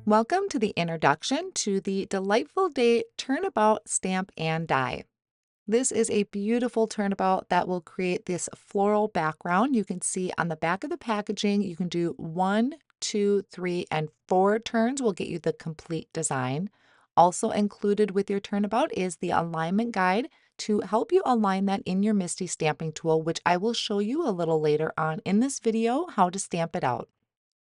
Welcome to the introduction to the Delightful Day Turnabout Stamp and Die. This is a beautiful turnabout that will create this floral background. You can see on the back of the packaging, you can do 1, 2, 3, and 4 turns will get you the complete design. Also included with your turnabout is the alignment guide to help you align that in your MISTI stamping tool, which I will show you a little later on in this video how to stamp it out.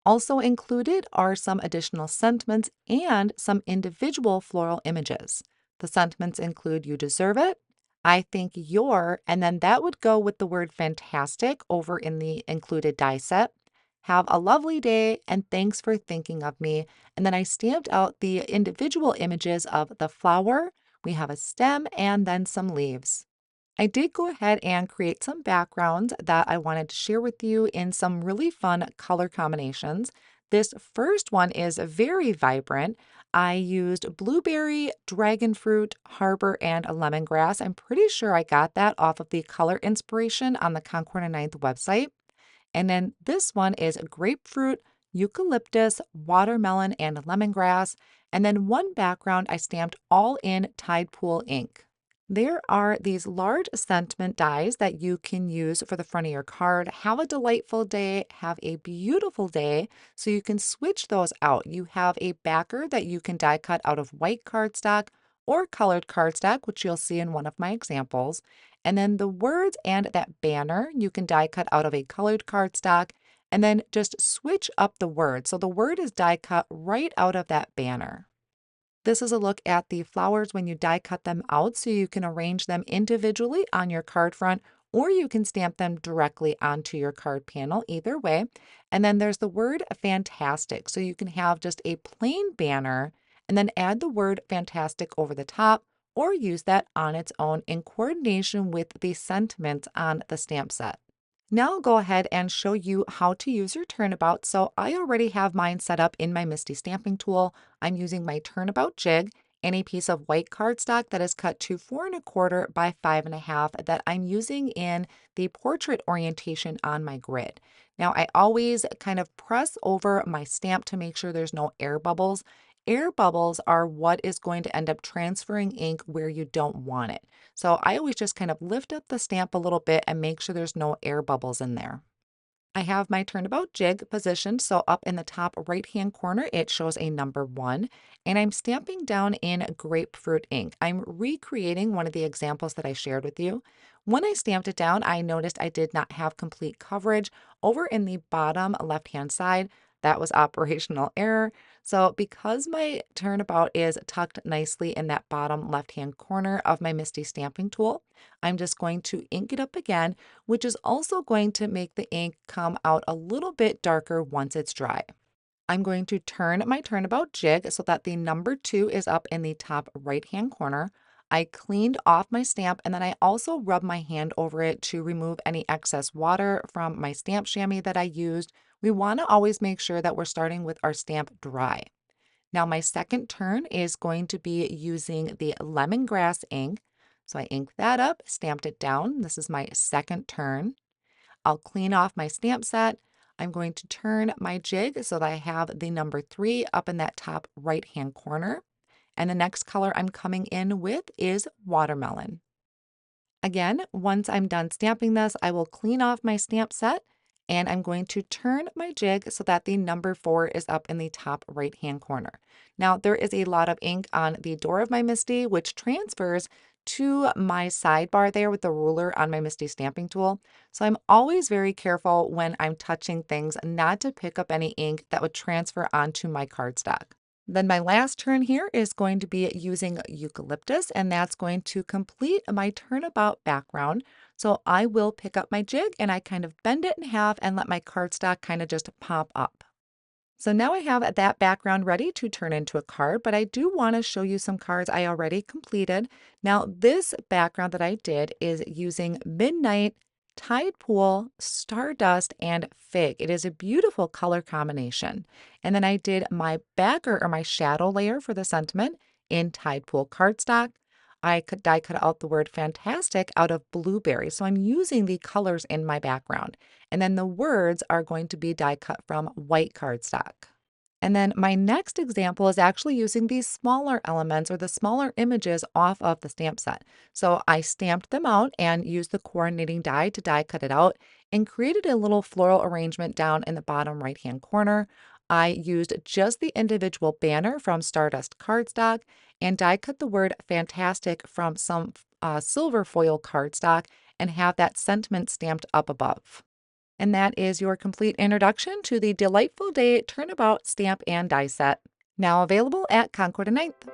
Also included are some additional sentiments and some individual floral images. The sentiments include "You deserve it," "I think you're," and then that would go with the word "fantastic" over in the included die set. "Have a lovely day," and "Thanks for thinking of me." And then I stamped out the individual images of the flower. We have a stem and then some leaves. I did go ahead and create some backgrounds that I wanted to share with you in some really fun color combinations. This first one is very vibrant. I used blueberry, dragon fruit, harbor, and lemongrass. I'm pretty sure I got that off of the color inspiration on the Concord and Ninth website. And then this one is grapefruit, eucalyptus, watermelon, and lemongrass. And then one background I stamped all in Tide Pool ink. There are these large sentiment dies that you can use for the front of your card. Have a delightful day, have a beautiful day. So you can switch those out. You have a backer that you can die cut out of white cardstock or colored cardstock, which you'll see in one of my examples. And then the words and that banner you can die cut out of a colored cardstock and then just switch up the word. So the word is die cut right out of that banner. This is a look at the flowers when you die cut them out so you can arrange them individually on your card front or you can stamp them directly onto your card panel, either way. And then there's the word fantastic. So you can have just a plain banner and then add the word fantastic over the top or use that on its own in coordination with the sentiments on the stamp set. Now I'll go ahead and show you how to use your turnabout. So I already have mine set up in my MISTI stamping tool. I'm using my Turnabout Jig and a piece of white cardstock that is cut to 4¼ by 5½ that I'm using in the portrait orientation on my grid. Now I always kind of press over my stamp to make sure there's no air bubbles. Air bubbles are what is going to end up transferring ink where you don't want it. So I always just kind of lift up the stamp a little bit and make sure there's no air bubbles in there. I have my Turnabout Jig positioned, so up in the top right-hand corner, it shows a number 1, and I'm stamping down in grapefruit ink. I'm recreating one of the examples that I shared with you. When I stamped it down, I noticed I did not have complete coverage over in the bottom left-hand side. That was operational error. So because my turnabout is tucked nicely in that bottom left-hand corner of my MISTI stamping tool, I'm just going to ink it up again, which is also going to make the ink come out a little bit darker once it's dry. I'm going to turn my Turnabout Jig so that the number 2 is up in the top right-hand corner. I cleaned off my stamp and then I also rubbed my hand over it to remove any excess water from my stamp chamois that I used. We want to always make sure that we're starting with our stamp dry. Now my second turn is going to be using the lemongrass ink. So I inked that up, stamped it down. This is my second turn. I'll clean off my stamp set. I'm going to turn my jig so that I have the number 3 up in that top right-hand corner. And the next color I'm coming in with is watermelon. Again, once I'm done stamping this, I will clean off my stamp set and I'm going to turn my jig so that the number 4 is up in the top right-hand corner. Now, there is a lot of ink on the door of my MISTI, which transfers to my sidebar there with the ruler on my MISTI stamping tool. So I'm always very careful when I'm touching things not to pick up any ink that would transfer onto my cardstock. Then my last turn here is going to be using eucalyptus, and that's going to complete my turnabout background. So I will pick up my jig and I kind of bend it in half and let my cardstock kind of just pop up. So now I have that background ready to turn into a card, but I do want to show you some cards I already completed. Now this background that I did is using Midnight, Tide Pool, Stardust, and Fig. It is a beautiful color combination. And then I did my backer or my shadow layer for the sentiment in Tide Pool cardstock. I could die cut out the word fantastic out of blueberry. So I'm using the colors in my background. And then the words are going to be die cut from white cardstock. And then my next example is actually using these smaller elements or the smaller images off of the stamp set. So I stamped them out and used the coordinating die to die cut it out and created a little floral arrangement down in the bottom right hand corner. I used just the individual banner from Stardust cardstock and die cut the word fantastic from some silver foil cardstock and have that sentiment stamped up above. And that is your complete introduction to the Delightful Day Turnabout Stamp and Die Set, now available at Concord and Ninth.